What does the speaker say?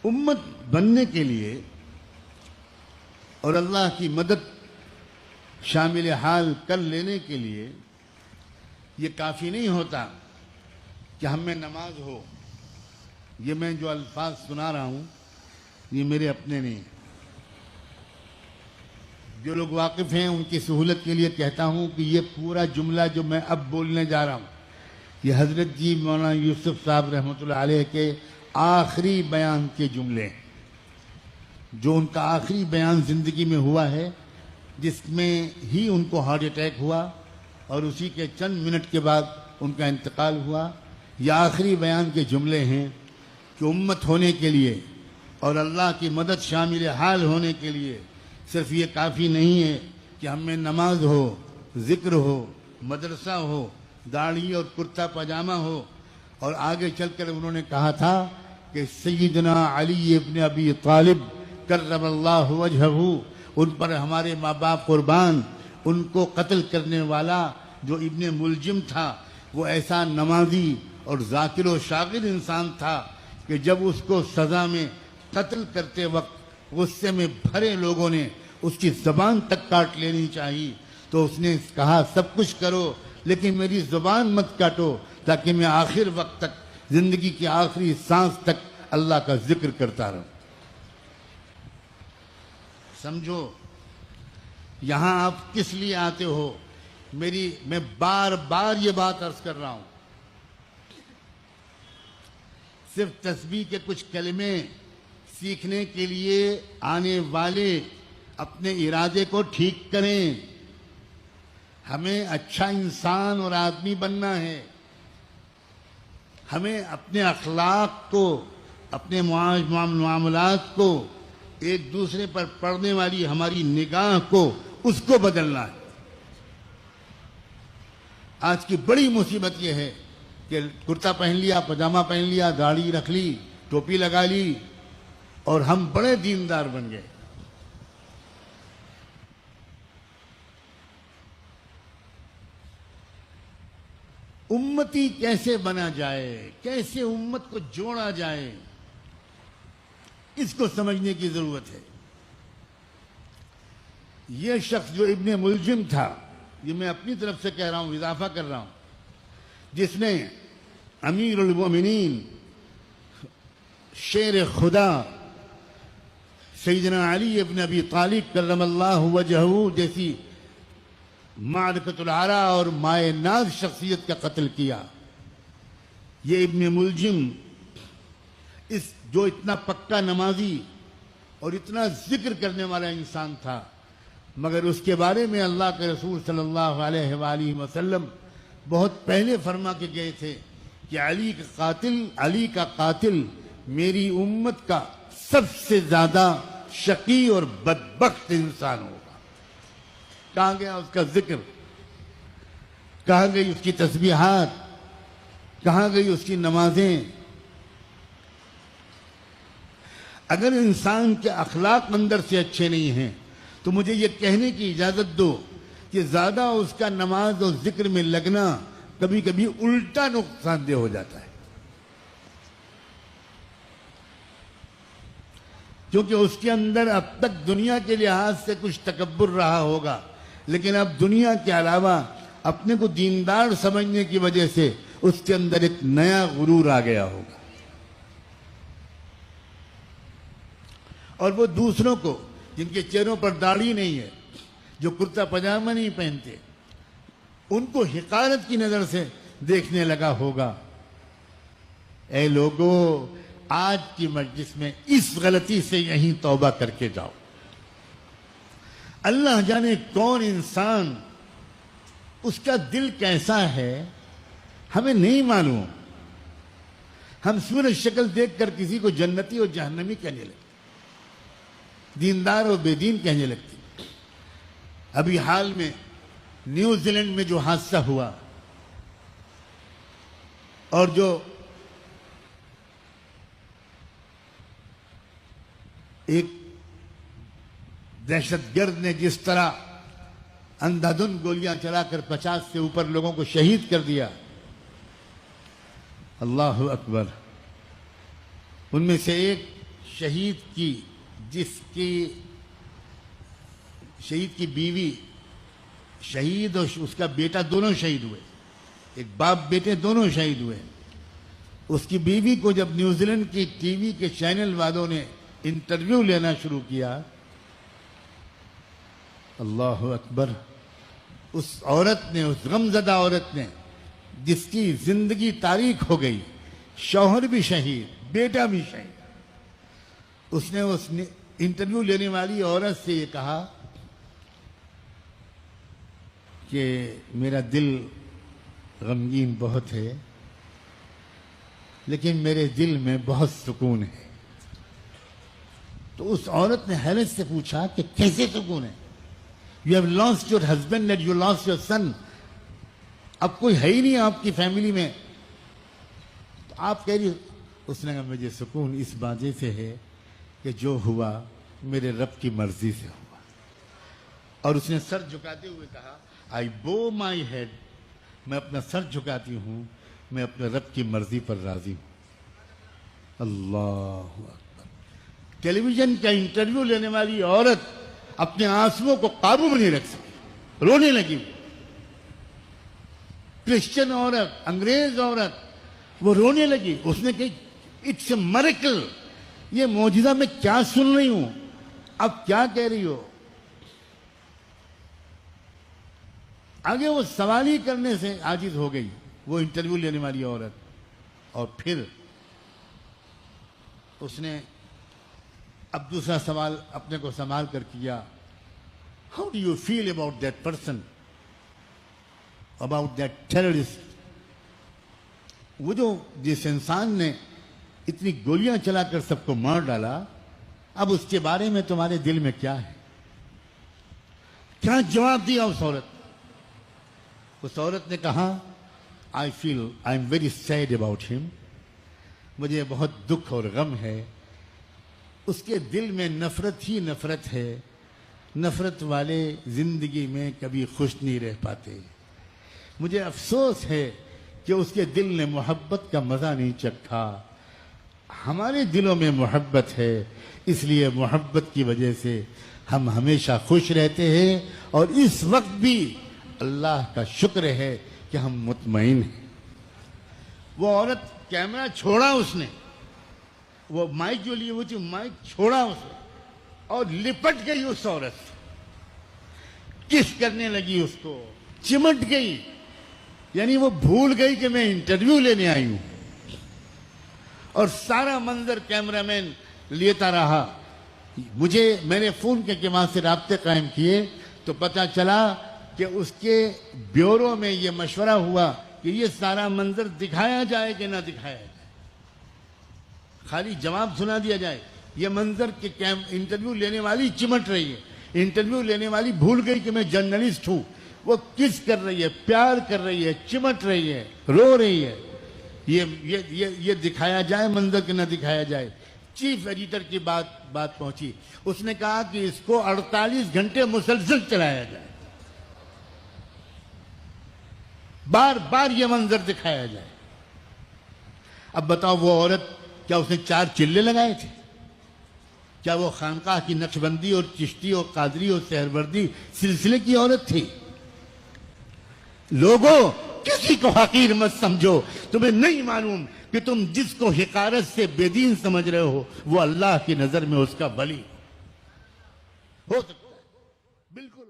امت بننے کے لیے اور اللہ کی مدد شامل حال کر لینے کے لیے یہ کافی نہیں ہوتا کہ ہم میں نماز ہو. یہ میں جو الفاظ سنا رہا ہوں یہ میرے اپنے نہیں ہیں. جو لوگ واقف ہیں ان کی سہولت کے لیے کہتا ہوں کہ یہ پورا جملہ جو میں اب بولنے جا رہا ہوں یہ حضرت جی مولانا یوسف صاحب رحمۃ اللہ علیہ کے آخری بیان کے جملے ہیں، جو ان کا آخری بیان زندگی میں ہوا ہے، جس میں ہی ان کو ہارٹ اٹیک ہوا اور اسی کے چند منٹ کے بعد ان کا انتقال ہوا. یہ آخری بیان کے جملے ہیں کہ امت ہونے کے لیے اور اللہ کی مدد شامل حال ہونے کے لیے صرف یہ کافی نہیں ہے کہ ہم میں نماز ہو، ذکر ہو، مدرسہ ہو، داڑھی اور کرتا پاجامہ ہو. اور آگے چل کر انہوں نے کہا تھا کہ سیدنا علی ابن ابی طالب کرم اللہ وجہہ، ان پر ہمارے ماں باپ قربان، ان کو قتل کرنے والا جو ابن ملجم تھا وہ ایسا نمازی اور ذاکر و شاکر انسان تھا کہ جب اس کو سزا میں قتل کرتے وقت غصے میں بھرے لوگوں نے اس کی زبان تک کاٹ لینی چاہیے تو اس نے کہا سب کچھ کرو لیکن میری زبان مت کاٹو تاکہ میں آخر وقت تک، زندگی کی آخری سانس تک اللہ کا ذکر کرتا رہوں. سمجھو یہاں آپ کس لیے آتے ہو. میں بار بار یہ بات عرض کر رہا ہوں، صرف تسبیح کے کچھ کلمے سیکھنے کے لیے آنے والے اپنے ارادے کو ٹھیک کریں. ہمیں اچھا انسان اور آدمی بننا ہے. ہمیں اپنے اخلاق کو، اپنے معاملات کو، ایک دوسرے پر پڑنے والی ہماری نگاہ کو، اس کو بدلنا ہے. آج کی بڑی مصیبت یہ ہے کہ کرتا پہن لیا، پاجامہ پہن لیا، داڑھی رکھ لی، ٹوپی لگا لی اور ہم بڑے دیندار بن گئے. امتی کیسے بنا جائے، کیسے امت کو جوڑا جائے، اس کو سمجھنے کی ضرورت ہے. یہ شخص جو ابن ملجم تھا، یہ میں اپنی طرف سے کہہ رہا ہوں، اضافہ کر رہا ہوں، جس نے امیر المومنین شیر خدا سیدنا علی ابن ابی طالب کرم اللہ وجہہ جیسی معرکۃ العرا اور مائے ناز شخصیت کا قتل کیا. یہ ابن ملجم جو اتنا پکا نمازی اور اتنا ذکر کرنے والا انسان تھا، مگر اس کے بارے میں اللہ کے رسول صلی اللہ علیہ وآلہ وسلم بہت پہلے فرما کے گئے تھے کہ علی کا قاتل میری امت کا سب سے زیادہ شقی اور بدبخت انسان ہوگا. کہاں گیا اس کا ذکر، کہاں گئی اس کی تسبیحات، کہاں گئی اس کی نمازیں. اگر انسان کے اخلاق اندر سے اچھے نہیں ہیں تو مجھے یہ کہنے کی اجازت دو کہ زیادہ اس کا نماز اور ذکر میں لگنا کبھی کبھی الٹا نقصان دہ ہو جاتا ہے، کیونکہ اس کے اندر اب تک دنیا کے لحاظ سے کچھ تکبر رہا ہوگا، لیکن اب دنیا کے علاوہ اپنے کو دیندار سمجھنے کی وجہ سے اس کے اندر ایک نیا غرور آ گیا ہوگا. اور وہ دوسروں کو جن کے چہروں پر داڑھی نہیں ہے، جو کرتا پاجامہ نہیں پہنتے، ان کو حقارت کی نظر سے دیکھنے لگا ہوگا. اے لوگو، آج کی مجلس میں اس غلطی سے یہیں توبہ کر کے جاؤ. اللہ جانے کون انسان، اس کا دل کیسا ہے ہمیں نہیں معلوم. ہم صورت شکل دیکھ کر کسی کو جنتی اور جہنمی کہنے لگتے، دیندار اور بے دین کہنے لگتے. ابھی حال میں نیوزی لینڈ میں جو حادثہ ہوا اور جو ایک دہشت گرد نے جس طرح اندھا دھند گولیاں چلا کر 50 سے اوپر لوگوں کو شہید کر دیا، اللہ اکبر. ان میں سے ایک شہید کی بیوی شہید اور اس کا بیٹا دونوں شہید ہوئے، ایک باپ بیٹے دونوں شہید ہوئے. اس کی بیوی کو جب نیوزی لینڈ کی ٹی وی کے چینل والوں نے انٹرویو لینا شروع کیا، اللہ اکبر، اس عورت نے، اس غمزدہ عورت نے جس کی زندگی تاریک ہو گئی، شوہر بھی شہید، بیٹا بھی شہید، اس نے انٹرویو لینے والی عورت سے یہ کہا کہ میرا دل غمگین بہت ہے لیکن میرے دل میں بہت سکون ہے. تو اس عورت نے حیرت سے پوچھا کہ کیسے سکون ہے؟ You have lost your husband and you last your son. اب کوئی ہے ہی نہیں آپ کی فیملی میں، تو آپ کہہ رہی. اس نے کہا مجھے سکون اس باتیں سے ہے کہ جو ہوا میرے رب کی مرضی سے ہوا. اور اس نے سر جھکاتے ہوئے کہا آئی بو مائی ہیڈ، میں اپنا سر جھکاتی ہوں، میں اپنے رب کی مرضی پر راضی ہوں. اللہ اکبر. ٹیلی ویژن کا انٹرویو لینے والی عورت اپنے آنسوؤں کو قابو میں نہیں رکھ سکی، رونے لگی. کرسچن عورت، انگریز عورت، وہ رونے لگی. اس نے کہا اٹس اے میریکل، یہ معجزہ میں کیا سن رہی ہوں، اب کیا کہہ رہی ہو؟ آگے وہ سوال ہی کرنے سے عاجز ہو گئی وہ انٹرویو لینے والی عورت. اور پھر اس نے اب دوسرا سوال اپنے کو سنبھال کر کیا، how do you feel about that person, about that terrorist, وہ جو جس انسان نے اتنی گولیاں چلا کر سب کو مار ڈالا، اب اس کے بارے میں تمہارے دل میں کیا ہے؟ کیا جواب دیا اس عورت؟ اس عورت نے کہا I am very sad about ہم، مجھے بہت دکھ اور غم ہے. اس کے دل میں نفرت ہی نفرت ہے، نفرت والے زندگی میں کبھی خوش نہیں رہ پاتے. مجھے افسوس ہے کہ اس کے دل نے محبت کا مزہ نہیں چکھا. ہمارے دلوں میں محبت ہے، اس لیے محبت کی وجہ سے ہم ہمیشہ خوش رہتے ہیں، اور اس وقت بھی اللہ کا شکر ہے کہ ہم مطمئن ہیں. وہ عورت کیمرہ چھوڑا، اس نے وہ مائک جو لیے ہوئی تھی مائک چھوڑا اس نے، اور لپٹ گئی اس عورت سے، کس کرنے لگی، اس کو چمٹ گئی. یعنی وہ بھول گئی کہ میں انٹرویو لینے آئی ہوں. اور سارا منظر کیمرہ مین لیتا رہا. میں نے فون کے وہاں سے رابطے قائم کیے تو پتا چلا کہ اس کے بیورو میں یہ مشورہ ہوا کہ یہ سارا منظر دکھایا جائے کہ نہ دکھایا جائے، خالی جواب سنا دیا جائے. یہ منظر کہ انٹرویو لینے والی چمٹ رہی ہے، انٹرویو لینے والی بھول گئی کہ میں جرنلسٹ ہوں. وہ کس کر رہی ہے، پیار کر رہی ہے، چمٹ رہی ہے، رو رہی ہے. یہ دکھایا جائے منظر کہ نہ دکھایا جائے. چیف ایڈیٹر کی بات پہنچی. اس نے کہا کہ اس کو 48 گھنٹے مسلسل چلایا جائے، بار بار یہ منظر دکھایا جائے. اب بتاؤ وہ عورت، کیا اس نے 4 چلے لگائے تھے؟ کیا وہ خانقاہ کی نقشبندی اور چشتی اور قادری اور سہروردی سلسلے کی عورت تھی؟ لوگوں، کسی کو حقیر مت سمجھو. تمہیں نہیں معلوم کہ تم جس کو حقارت سے بے دین سمجھ رہے ہو وہ اللہ کی نظر میں اس کا ولی ہو سکتا ہے. بالکل.